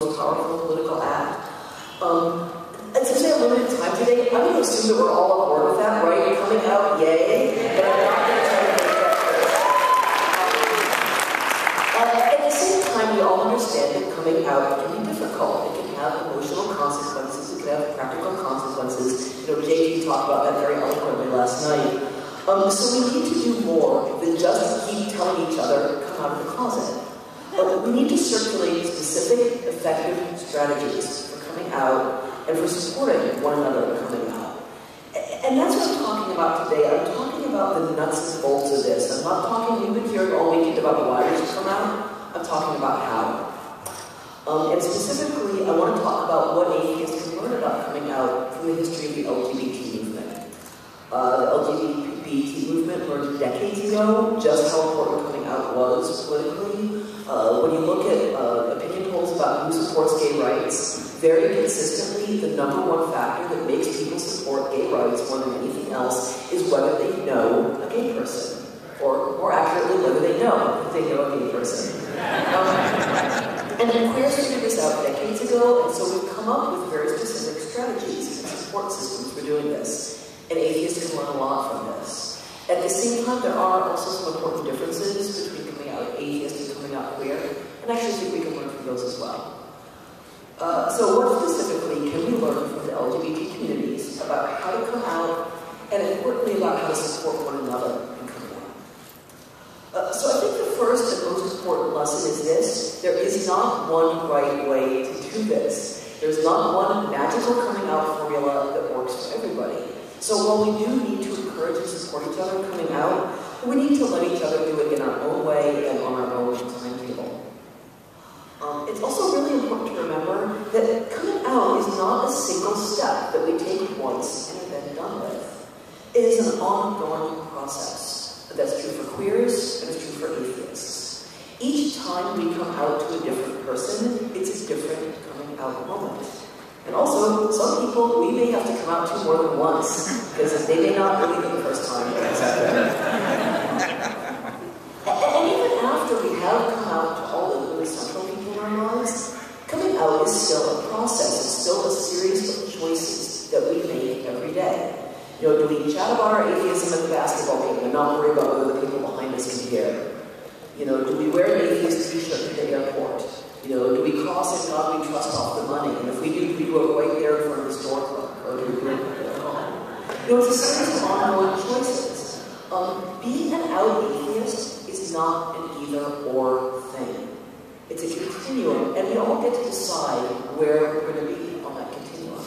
most powerful political act. And since we have limited time today, I'm going to assume that we're all on board with that, right? Coming out, yay. But I'm not going to try to make that first. At the same time, we all understand that coming out can be difficult. It can have emotional consequences. It can have practical consequences. You know, JT talked about that very eloquently last night. So we need to do more than just keep telling each other, come out of the closet. We need to circulate specific, effective strategies for coming out and for supporting one another coming out. And that's what I'm talking about today. I'm talking about the nuts and bolts of this. I'm not talking, you've been hearing all weekend about why we should come out. I'm talking about how. And specifically, I want to talk about what atheists can learn about coming out from the history of the LGBT movement. The LGBT movement learned decades ago just how important coming out was politically. When you look at opinion polls about who supports gay rights, very consistently, the #1 factor that makes people support gay rights more than anything else is whether they know a gay person. Or more accurately, whether they know that they know a gay person. And then queers figured this out decades ago, and so we've come up with very specific strategies and support systems for doing this. And atheists can learn a lot from this. At the same time, there are also some important differences between coming out atheist and coming out queer, and I actually think we can learn from those as well. So what specifically can we learn from the LGBT communities about how to come out, and importantly about how to support one another in coming out? So I think the first and most important lesson is this: there is not one right way to do this. There's not one magical coming out formula that works for everybody. So while we do need to encourage and support each other coming out, we need to let each other do it in our own way and on our own timetable. It's also really important to remember that coming out is not a single step that we take once and are then done with. It is an ongoing process. That's true for queers, and it's true for atheists. Each time we come out to a different person, it's a different coming out moment. And also, some people, we may have to come out to more than once, because they may not believe it the first time. And even after we have come out to all the really central people in our lives, coming out is still a process. It's still a series of choices that we make every day. You know, do we chat about our atheism at the basketball game and not worry about whether the people behind us can hear? You know, do we wear an atheist t-shirt to the airport? You know, do we cross in God we trust off the money? And if we do it right there in front of the store clerk? Or do we do it at home? You know, it's a series of ongoing choices. Being an out atheist is not an either-or thing. It's a continuum, and we all get to decide where we're going to be on that continuum.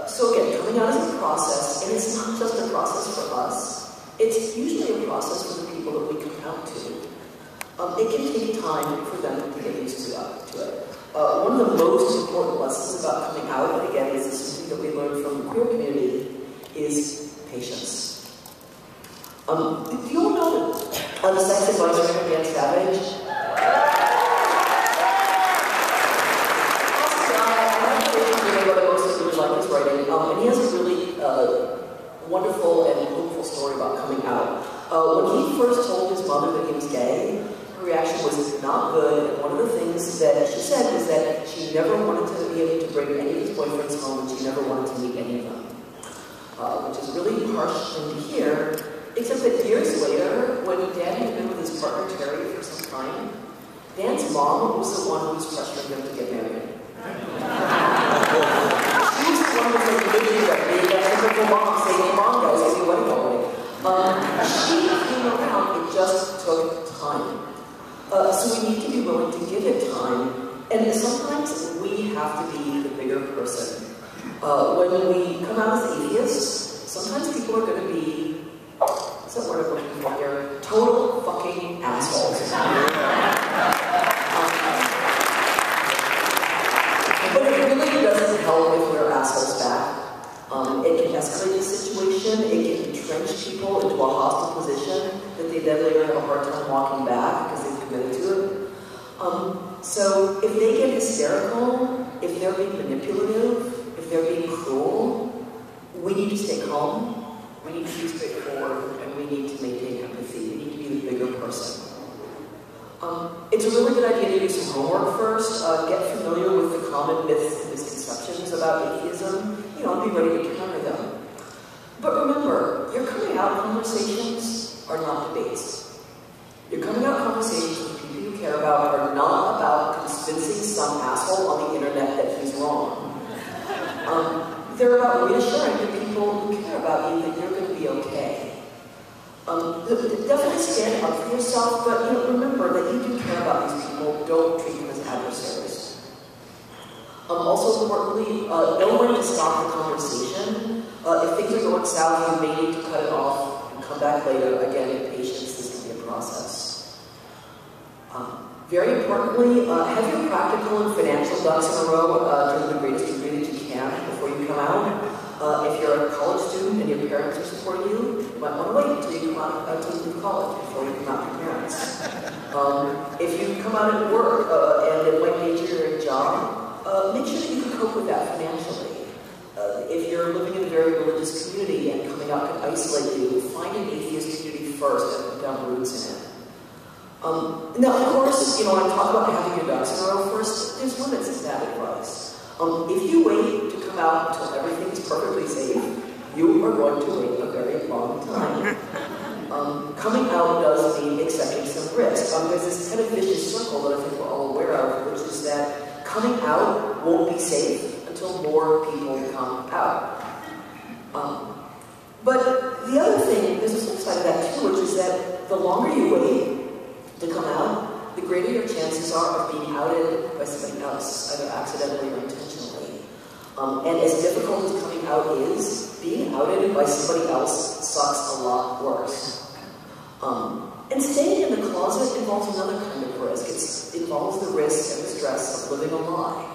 So again, coming out is a process, and it's not just a process for us. It's usually a process for the people that we come out to. It can take time for them to get used to it. One of the most important lessons about coming out, and again, this is something that we learned from the queer community, is patience. Do you all know the sex advisor, Dan Savage? And he has a really wonderful and hopeful story about coming out. When he first told his mother that he was gay, her reaction was not good, and one of the things that she said was that she never wanted to be able to bring any of his boyfriends home, and she never wanted to meet any of them. Which is really harsh thing to hear, except that years later, when Dan had been with his partner Terry for some time, Dan's mom was the one who was pressuring them to get married. She was the one who was like, that typical mom saying, hey mom guys, I see wedding already. She came around, it just took time. So we need to be willing to give it time, and sometimes we have to be the bigger person. When we come out as atheists, sometimes people are going to be, what's that word I'm looking for here? Total fucking assholes. But it really doesn't help if we're assholes back. It can escalate the situation, it can entrench people into a hostile position that they then later have a hard time walking back because they've committed to it. So if they get hysterical, if they're being manipulative, if they're being cruel, we need to stay calm, we need to be straightforward, and we need to maintain empathy. We need to be the bigger person. It's a really good idea to do some homework first, get familiar with the common myths and misconceptions about atheism, and be ready to counter them. But remember, your coming out conversations are not debates. Your coming out conversations with people you care about are not about convincing some asshole on the internet that he's wrong. They're about reassuring the people who care about you that you're going to be okay. Definitely stand up for yourself, but remember that you do care about these people. Don't treat them as adversaries. Also importantly, know when to stop the conversation. If things are going south, you may need to cut it off and come back later. Again, patience, this can be a process. Very importantly, have your practical and financial ducks in a row to the greatest degree that you can before you come out. If you're a college student and your parents are supporting you, you might want to wait until you come out until you leave college before you come out to your parents. If you come out at work and it might be your job, make sure that you can cope with that financially. If you're living in a very religious community and coming out can isolate you, find an atheist community first and put down roots in it. Now, of course, when I talk about having your ducks in a row first, there's limits to that advice. If you wait to come out until everything is perfectly safe, you are going to wait a very long time. Coming out does mean accepting some risk. There's this kind of vicious circle that I think we're all aware of, which is that coming out won't be safe until more people come out. But the other thing, there's a flip side of that too, which is that the longer you wait to come out, the greater your chances are of being outed by somebody else, either accidentally or intentionally. And as difficult as coming out is, being outed by somebody else sucks a lot worse. And staying in the closet involves another kind of risk. It involves the risk and the stress of living a lie.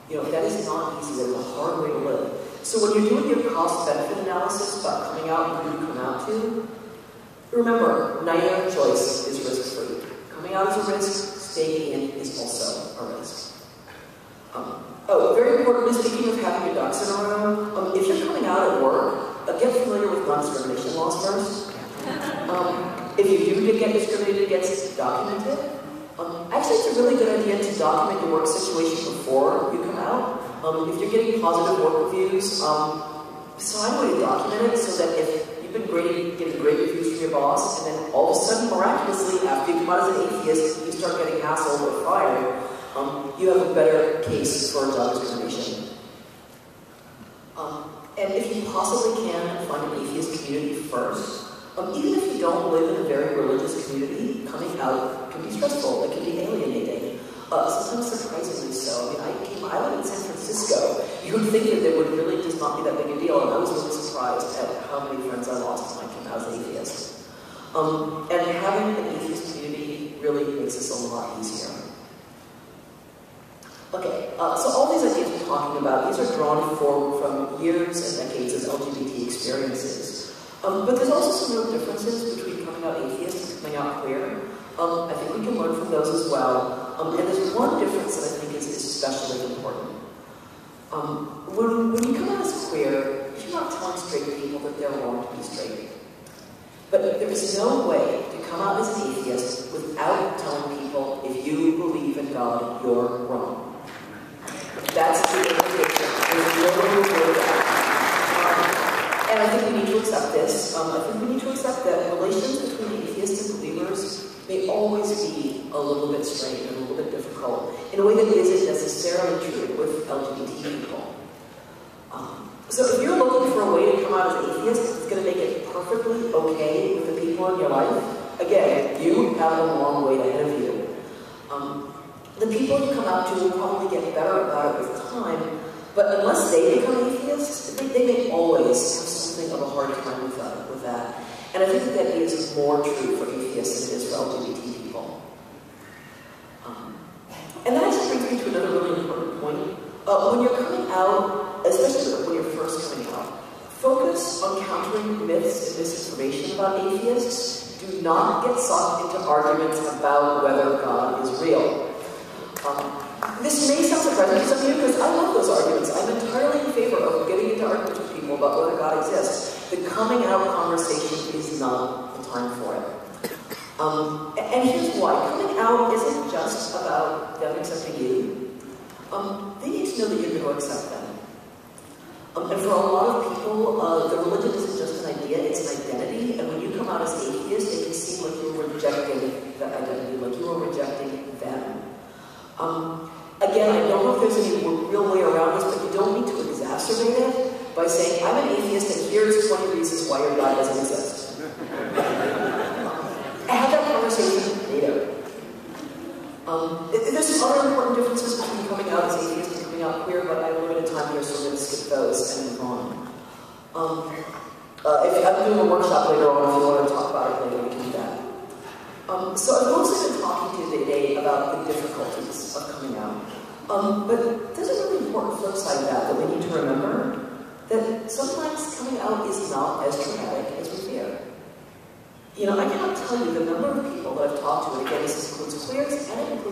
That is not easy. That's a hard way to live. So when you're doing your cost-benefit analysis about coming out and who you come out to, remember, neither choice is risk-free. Coming out is a risk, staying in is also a risk. Very importantly, speaking of having your ducks in a row, if you're coming out at work, get familiar with non-discrimination laws first. If you do get discriminated against, document it. Actually, it's a really good idea to document your work situation before you come out. If you're getting positive work reviews, find a way to document it so that if you've been getting great reviews from your boss, and then all of a sudden, miraculously, after you come out as an atheist, you start getting hassled or fired, you have a better case for job discrimination. And if you possibly can, find an atheist community first. Even if you don't live in a very religious community, coming out can be stressful, it can be alienating. Sometimes surprisingly so. I live in San Francisco. You would think that there would really just not be that big a deal, and I was really surprised at how many friends I lost when I came out as atheist. And having an atheist community really makes this a lot easier. Okay, so all these ideas we're talking about, these are drawn from years and decades of LGBT experiences. But there's also some real differences between coming out atheist and coming out queer. I think we can learn from those as well. And there's one difference that I think is especially important. When you come out as queer, you're not telling straight people that they're wrong to be straight. But there is no way to come out as an atheist without telling people, if you believe in God, you're wrong. That's the implication. There's no way to avoid that. And I think we need to accept this. I think we need to accept that relations between atheists and believers may always be a little bit strained and a little bit difficult, in a way that isn't necessarily true with LGBT people. So if you're looking for a way to come out as atheist that's going to make it perfectly okay with the people in your life, again, you have a long way ahead of you. The people you come out to will probably get better about it with time, but unless they become atheists, they may always have something of a hard time with that. And I think that is more true for atheists than it is for LGBT people. And that actually brings me to another really important point. When you're coming out, especially when you're first coming out, focus on countering myths and misinformation about atheists. Do not get sucked into arguments about whether God is real. This may sound surprising to some of you because I love those arguments. I'm entirely in favor of getting into arguments with people about whether God exists. The coming out conversation is not the time for it. And here's why. Coming out isn't just about them accepting you. They need to know that you're going to accept them. And for a lot of people, the religion isn't just an idea, it's an identity. And when you come out as atheist, it can seem like you're rejecting that identity, like you are rejecting them. Again, I don't know if there's any real way around this, but you don't need to exacerbate it by saying, I'm an atheist and here's 20 reasons why your God doesn't exist. Have that conversation later. There's some other important differences between coming out as atheist and coming out queer, but I have limited time here, so I'm going to skip those and move on. If I'm doing a workshop later on, if you want to talk about it later, we can do that. So I've mostly been talking to you today about the difficulties of coming out. But there's a really important flip side of that we need to remember, that sometimes coming out is not as traumatic as we fear. You know, I cannot tell you the number of people that I've talked to, and again, this includes queers and it includes